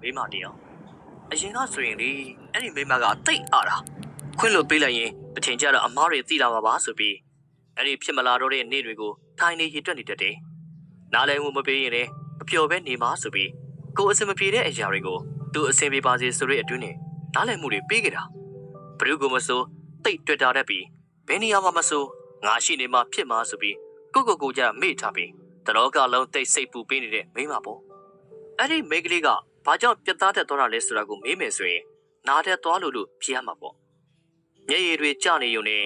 မိမတယောက်အရင်ကဆိုရင်လေအဲ့ဒီမိမကတိတ်အားတာခွင့်လို့ပေးလိုက်ရင်အထင်ကျတော့အမားတွေသိလာပါပါဆိုပြီးအဲ့ဒီဖြစ်မလာတော့တဲ့နေ့တွေကိုထိုင်နေရည်တွက်နေတတ်တယ်နားလည်မှုမပေးရင်လည်းအပျော်ပဲနေမှာဆိုပြီးကိုအစင်မပြေတဲ့အရာတွေကိုသူအစင်ပြေပါစေဆိုတဲ့အတွင်းနဲ့နားလည်မှုတွေပေးခဲ့တာဘ누구ကမဆိုတိတ်တွေ့တာတတ်ပြီးဘယ်နေရာမှာမဆိုငါရှိနေမှဖြစ်မှာဆိုပြီးကိုကြမေ့ထားပြီးတလောကလုံးတိတ်စိတ်ပူပေးနေတဲ့မိမပေါ့အဲ့ဒီမိန်းကလေးကဘာကြောင့်ပြတ်သားတက်သွားတာလဲဆိုတာကိုမေးမယ်ဆိုရင်နားတက်သွားလို့ဖြေရမှာပေါ့မျက်ရည်တွေကျနေုံနဲ့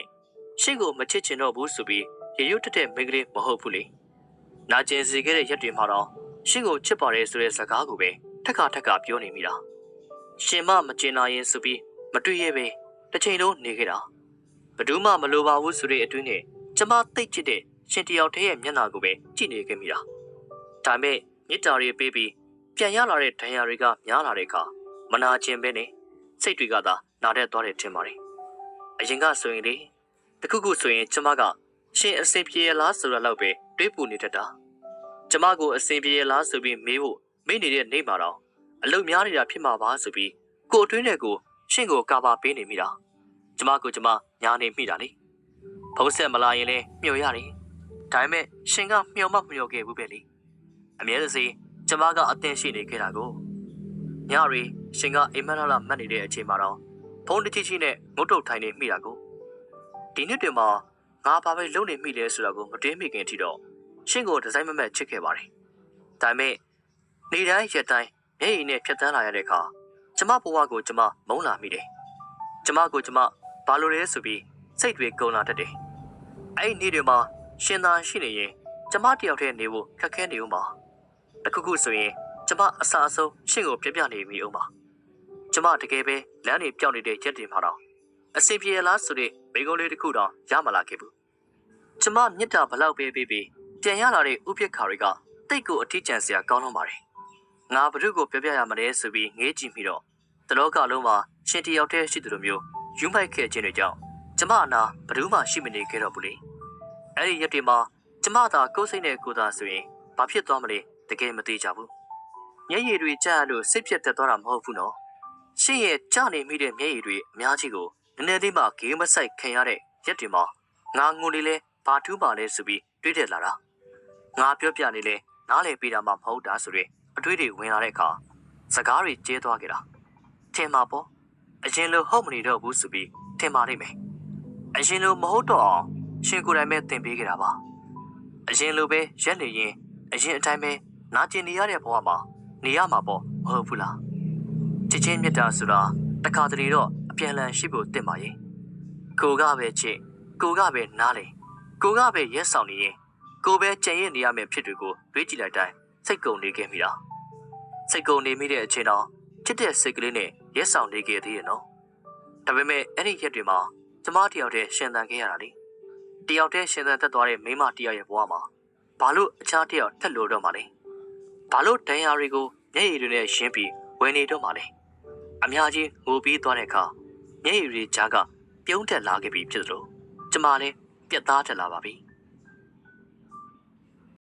ရှင့်ကိုမချစ်ချင်တော့ဘူးဆိုပြီးရေရွတ်တက်တဲ့မိန်းကလေးမဟုတ်ဘူးလေနာကျင်စေခဲ့တဲ့ရက်တွေမှာတော့ရှင့်ကိုချစ်ပါတယ်ဆိုတဲ့စကားကိုပဲထက်ခါပြောနေမိတာရှင်မမကျင်နိုင်ရင်ဆိုပြီးမတွေ့ရပဲတစ်ချိန်လုံးနေခဲ့တာဘယ်သူမှမလိုပါဘူးဆိုတဲ့အတွင်းနဲ့ကျမသိချစ်တဲ့ရှင်တယောက်တည်းရဲ့မျက်နှာကိုပဲကြည့်နေခဲ့မိတာဒါပေမဲ့မြစ်တာတွေပေးပြီးပြန်ရလာတဲ့ဒဏ်ရာတွေကများလာတဲ့အခါမနာကျင်ပဲနဲ့စိတ်တွေကသာနာတဲ့သွားတယ်ထင်ပါတယ်အရင်ကဆိုရင်လေတခုဆိုရင်ကျမကရှင်အစင်ပြေရလားဆိုတော့လောက်ပဲတွေးပူနေတတ်တာကျမကိုအစင်ပြေရလားဆိုပြီးမေးဖို့မေ့နေတဲ့နေ့မှာတော့အလုပ်များနေတာဖြစ်မှာပါဆိုပြီးကိုအတွင်းနဲ့ကိုရှင့်ကိုကာပါပေးနေမိတာကျမညာနေမိတာလေဖုံးဆက်မလာရင်လည်းမျှော်ရတယ်ဒါပေမဲ့ရှင်ကမျှော်ခဲ့ဘူးပဲလေအမြဲတစေကျမကအသင်ရှိနေခဲ့တာကိုညရီရှင်ကအိမ်မက်လာမှတ်နေတဲ့အချိန်မှာတော့ဖုန်းတစ်ချိနဲ့ငုတ်တုတ်ထိုင်နေမိတာကိုဒီနှစ်တွင်မှာငါဘာပဲလုပ်နေမိလဲဆိုတာကိုမတွေးမိခင်အထိတော့ရှင်ကိုဒီဇိုင်းမမက်ချစ်ခဲ့ပါတယ်ဒါပေမဲ့နေတိုင်းရက်တိုင်းမျက်ရည်နဲ့ဖြတ်သန်းလာရတဲ့အခါကျမဘဝကိုကျမမုန်းလာမိတယ်ကျမဘာလို့လဲဆိုပြီးစိတ်တွေကုန်လာတတ်တယ်အဲ့ဒီနေ့တွေမှာရှင်သာရှိနေရင်ကျမတယောက်တည်းနေဖို့ခက်ခဲနေဦးမှာတခုဆိုရင်ကျမအစားအဆုံးရှင့်ကိုပြနေမိဦးမှာကျမတကယ်ပဲလမ်းတွေပြောင်းနေတဲ့ရက်တွေမှာတော့အစင်ပြေလားဆိုတဲ့မိကုံးလေးတစ်ခုတော့ရမလာခဲ့ဘူးကျမမြစ်တာဘလောက်ပဲပေးပြန်ရလာတဲ့ဥပိ္ပခါတွေကတိတ်ကိုအထီးကျန်စရာကောင်းတော့ပါတယ်ငါဘ누구ကိုပြရမလဲဆိုပြီးငေးကြည့်မိတော့တလောကလုံးမှာရှင်တယောက်တည်းရှိတယ်လို့မျိုးယူမိုက်ခဲ့ခြင်းတွေကြောင့်ကျမအနာဘ누구မှရှိမနေခဲ့တော့ဘူးလေအဲ့ဒီရက်တွေမှာကျမသာကိုယ်စိတ်နဲ့ကိုယ်သာဆိုရင်ဘာဖြစ်သွားမလဲတကယ်မသိကြဘူးမျက်ရည်တွေကျလို့စိတ်ပြတ်တက်သွားတာမဟုတ်ဘူးနော်ရှင့်ရဲ့ကြနေမိတဲ့မျက်ရည်တွေအများကြီးကိုနည်းနည်းလေးမှဂေးမဆိုင်ခံရတဲ့ရက်တွေမှာငါငိုနေလဲဘာထူးပါလဲဆိုပြီးတွေးတယ်လာတာငါပြောပြနေလဲနားလေပေးတာမှမဟုတ်တာဆိုတဲ့အတွေးတွေဝင်လာတဲ့အခါစကားတွေကျဲသွားခဲ့တာထင်မှာပေါ့အရင်လိုဟုတ်မနေတော့ဘူးဆိုပြီးထင်ပါလိမ့်မယ်အရင်လိုမဟုတ်တော့အောင်ရှင်ကိုယ်တိုင်ပဲသင်ပေးခဲ့တာပါအရင်လိုပဲရက်နေရင်အရင်အတိုင်းပဲနာကျင်နေရတဲ့ဘဝမှာနေရမှာပေါ့မဟုတ်ဘူးလားချစ်ချင်းမြတ်တာဆိုတာတခါတလေတော့အပြန်လန်ရှိဖို့တင်ပါရဲ့ကိုကပဲချစ်ကိုကပဲနားလေကိုကပဲရက်ဆောင်နေရင်ကိုပဲကြံရစ်နေရမယ့်ဖြစ်တွေကိုတွေးကြည့်လိုက်တိုင်းစိတ်ကုန်နေခဲ့မိတာစိတ်ကုန်နေမိတဲ့အချိန်တော့ချစ်တဲ့စိတ်ကလေးနဲ့ရက်ဆောင်နေခဲ့သေးရဲ့နော်ဒါပေမဲ့အဲ့ဒီရက်တွေမှာကျမတယောက်တည်းရှင်သန်ခဲ့ရတာလေတယောက်တည်းရှင်သန်သက်သွားတဲ့မိမတယောက်ရဲ့ဘဝမှာဘာလို့အခြားတယောက်ထက်လို့တော့မှလဲဘာလို့ဒဏ်ရာတွေကိုမျက်ရည်တွေနဲ့ရှင်းပြီးဝယ်နေတော့မှလဲအများကြီးငိုပြီးသွားတဲ့အခါမျက်ရည်တွေကြားကပြုံးတက်လာခဲ့ပြီဖြစ်လို့ကျမလည်းပြတ်သားတက်လာပါပြီ